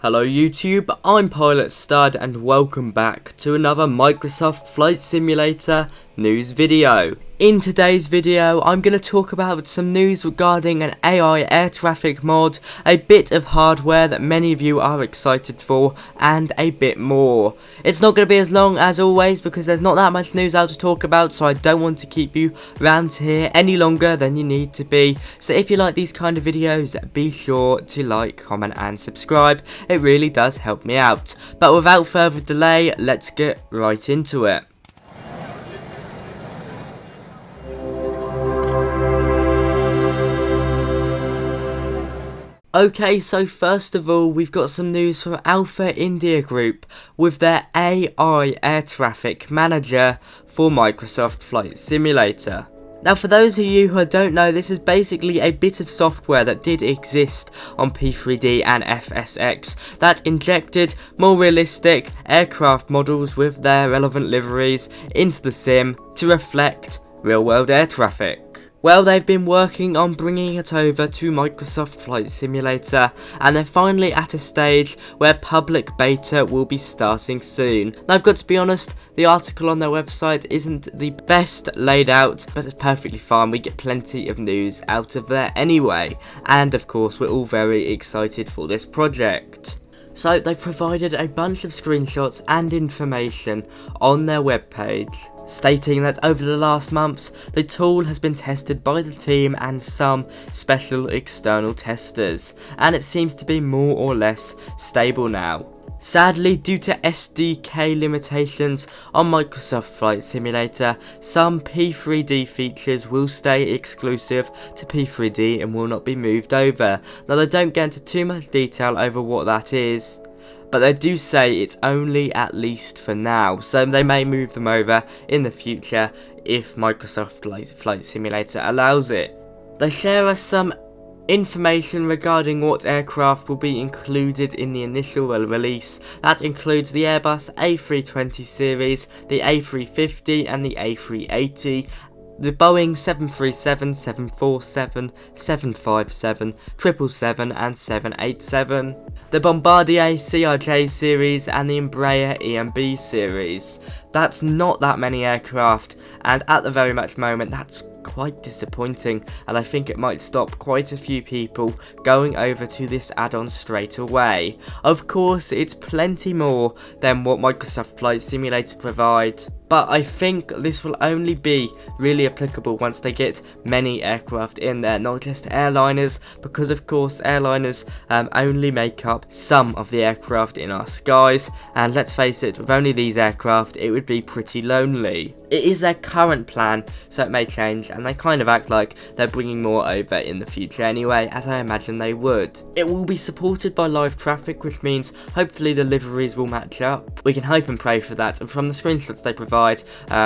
Hello YouTube, I'm Pilot Stud and welcome back to another Microsoft Flight Simulator news video. In today's video, I'm going to talk about some news regarding an AI air traffic mod, a bit of hardware that many of you are excited for, and a bit more. It's not going to be as long as always because there's not that much news out to talk about, so I don't want to keep you around here any longer than you need to be. So if you like these kind of videos, be sure to like, comment and subscribe. It really does help me out. But without further delay, let's get right into it. Okay, so first of all, we've got some news from Alpha India Group with their AI Air Traffic Manager for Microsoft Flight Simulator. Now, for those of you who don't know, this is basically a bit of software that did exist on P3D and FSX that injected more realistic aircraft models with their relevant liveries into the sim to reflect real-world air traffic. Well, they've been working on bringing it over to Microsoft Flight Simulator, and they're finally at a stage where public beta will be starting soon. Now, I've got to be honest, the article on their website isn't the best laid out, but it's perfectly fine. We get plenty of news out of there anyway, and of course, we're all very excited for this project. So, they've provided a bunch of screenshots and information on their webpage, stating that over the last months, the tool has been tested by the team and some special external testers, and it seems to be more or less stable now. Sadly, due to SDK limitations on Microsoft Flight Simulator, some P3D features will stay exclusive to P3D and will not be moved over. Now, they don't get into too much detail over what that is, but they do say it's only at least for now, so they may move them over in the future if Microsoft Flight Simulator allows it. They share us some information regarding what aircraft will be included in the initial release. That includes the Airbus A320 series, the A350 and the A380, the Boeing 737, 747, 757, 777 and 787, the Bombardier CRJ series and the Embraer EMB series. That's not that many aircraft, and at the very much moment that's quite disappointing, and I think it might stop quite a few people going over to this add-on straight away. Of course, it's plenty more than what Microsoft Flight Simulator provide, but I think this will only be really applicable once they get many aircraft in there, not just airliners, because of course airliners only make up some of the aircraft in our skies, and let's face it, with only these aircraft it would be pretty lonely. It is their current plan, so it may change, and they kind of act like they're bringing more over in the future anyway, as I imagine they would. It will be supported by live traffic, which means hopefully the liveries will match up. We can hope and pray for that, and from the screenshots they provide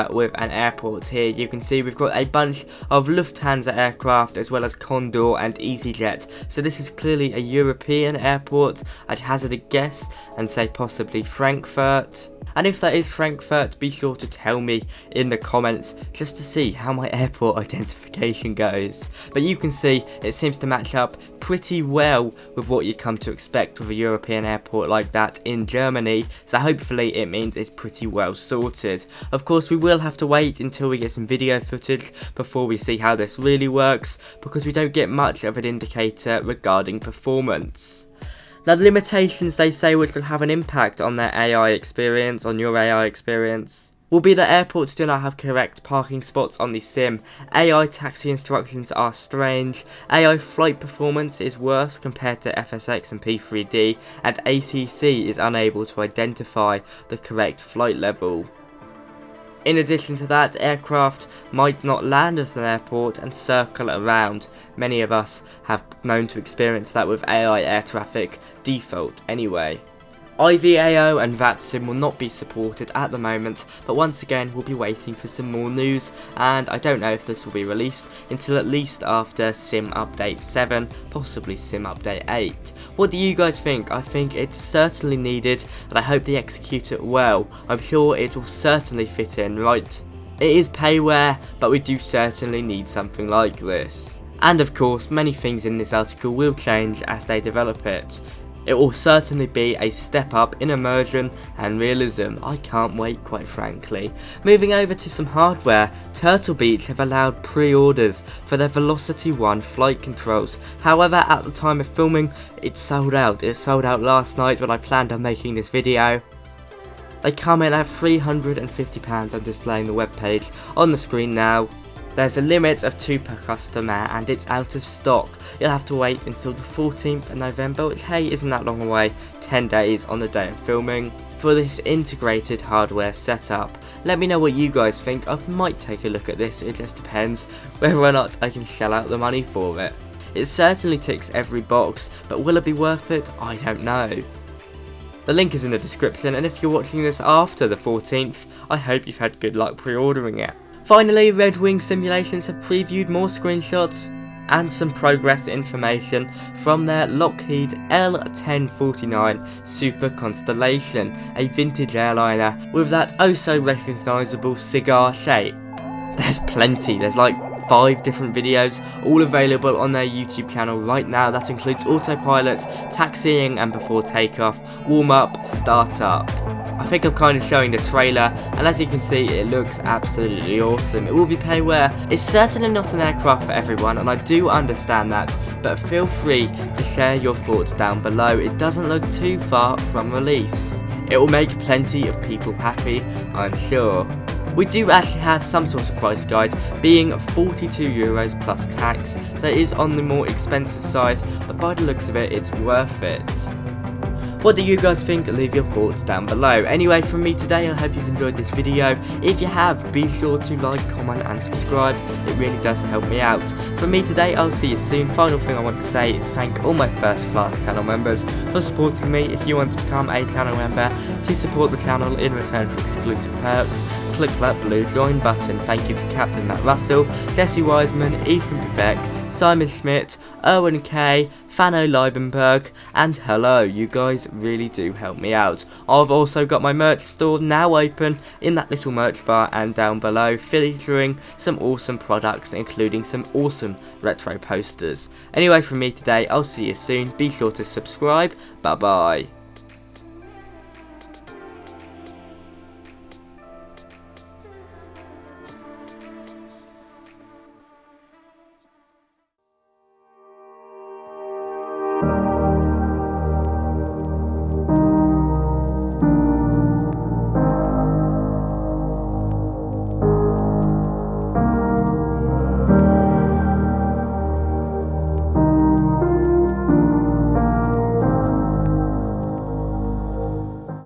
with an airport here, you can see we've got a bunch of Lufthansa aircraft as well as Condor and EasyJet, so this is clearly a European airport. I'd hazard a guess and say possibly Frankfurt. And if that is Frankfurt, be sure to tell me in the comments just to see how my airport identification goes. But you can see it seems to match up pretty well with what you'd come to expect with a European airport like that in Germany, so hopefully it means it's pretty well sorted. Of course, we will have to wait until we get some video footage before we see how this really works, because we don't get much of an indicator regarding performance. Now, the limitations they say which will have an impact on their AI experience, on your AI experience, will be that airports do not have correct parking spots on the sim, AI taxi instructions are strange, AI flight performance is worse compared to FSX and P3D, and ATC is unable to identify the correct flight level. In addition to that, aircraft might not land at an airport and circle around. Many of us have known to experience that with AI air traffic default anyway. IVAO and VATSIM will not be supported at the moment, but once again we'll be waiting for some more news, and I don't know if this will be released until at least after Sim Update 7, possibly Sim Update 8. What do you guys think? I think it's certainly needed, and I hope they execute it well. I'm sure it will certainly fit in right. It is payware, but we do certainly need something like this. And of course, many things in this article will change as they develop it. It will certainly be a step up in immersion and realism. I can't wait, quite frankly. Moving over to some hardware, Turtle Beach have allowed pre-orders for their Velocity 1 flight controls. However, at the time of filming, it's sold out. It sold out last night when I planned on making this video. They come in at £350. I'm displaying the webpage on the screen now. There's a limit of 2 per customer and it's out of stock. You'll have to wait until the 14th of November, which hey, isn't that long away, 10 days on the day of filming, for this integrated hardware setup. Let me know what you guys think. I might take a look at this, it just depends whether or not I can shell out the money for it. It certainly ticks every box, but will it be worth it? I don't know. The link is in the description, and if you're watching this after the 14th, I hope you've had good luck pre-ordering it. Finally, Redwing Simulations have previewed more screenshots and some progress information from their Lockheed L1049 Super Constellation, a vintage airliner with that oh so recognisable cigar shape. There's plenty, there's like 5 different videos, all available on their YouTube channel right now. That includes autopilot, taxiing and before takeoff, warm up, start up. I think I'm kind of showing the trailer, and as you can see, it looks absolutely awesome. It will be payware. It's certainly not an aircraft for everyone, and I do understand that, but feel free to share your thoughts down below. It doesn't look too far from release. It will make plenty of people happy, I'm sure. We do actually have some sort of price guide, being €42 plus tax, so it is on the more expensive side, but by the looks of it, it's worth it. What do you guys think? Leave your thoughts down below. Anyway, from me today, I hope you've enjoyed this video. If you have, be sure to like, comment and subscribe. It really does help me out. From me today, I'll see you soon. Final thing I want to say is thank all my first class channel members for supporting me. If you want to become a channel member to support the channel in return for exclusive perks, click that blue join button. Thank you to Captain Matt Russell, Jesse Wiseman, Ethan Bebeck, Simon Schmidt, Erwin K, Fano Leibenberg, and hello, you guys really do help me out. I've also got my merch store now open in that little merch bar and down below, featuring some awesome products, including some awesome retro posters. Anyway, from me today, I'll see you soon. Be sure to subscribe. Bye bye.